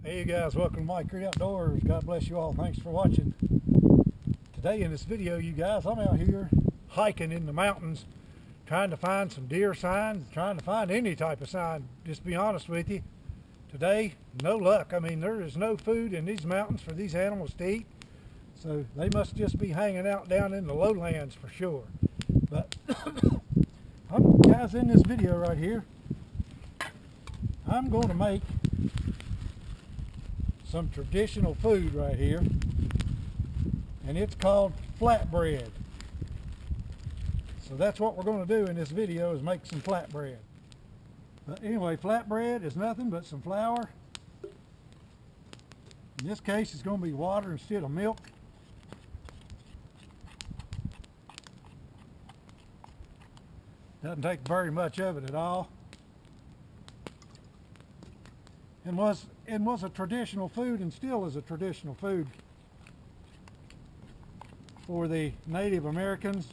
Hey you guys, welcome to Mike Creed Outdoors. God bless you all. Thanks for watching. Today in this video, you guys, I'm out here hiking in the mountains trying to find some deer signs, trying to find any type of sign. Just to be honest with you, today, no luck. I mean, there is no food in these mountains for these animals to eat. So they must just be hanging out down in the lowlands for sure. But guys, in this video right here, I'm going to make some traditional food right here, and it's called flatbread. So that's what we're going to do in this video, is make some flatbread. But anyway, flatbread is nothing but some flour. In this case, it's going to be water instead of milk. Doesn't take very much of it at all. And was a traditional food, and still is a traditional food for the Native Americans,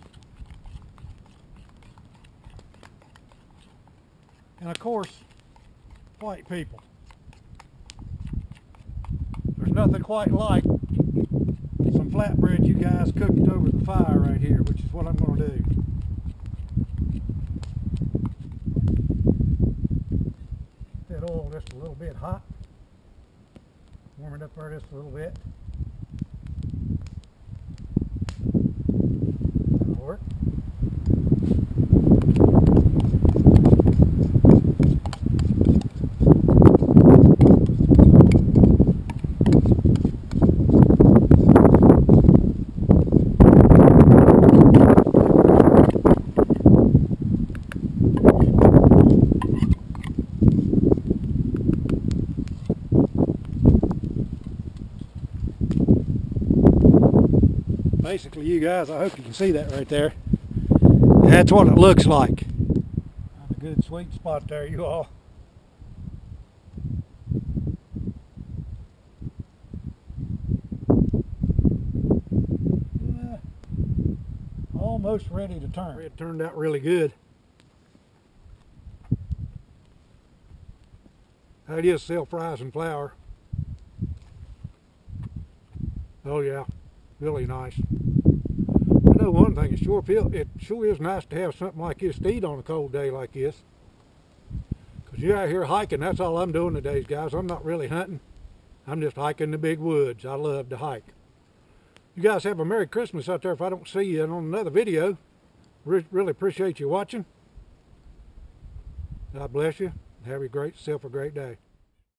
and of course white people. There's nothing quite like some flatbread you guys cooked over the fire right here, which is what I'm going to do. That oil just a little bit hot. Warm it up there just a little bit. That'll work. Basically, you guys, I hope you can see that right there. That's what it looks like. A good sweet spot there, you all. Almost ready to turn. It turned out really good. That is self-rising and flour. Oh yeah. Really nice. I know one thing, it sure is nice to have something like this to eat on a cold day like this. Because you're out here hiking, that's all I'm doing today, guys. I'm not really hunting. I'm just hiking the big woods. I love to hike. You guys have a Merry Christmas out there if I don't see you on another video. Really appreciate you watching. God bless you. Have yourself a great day.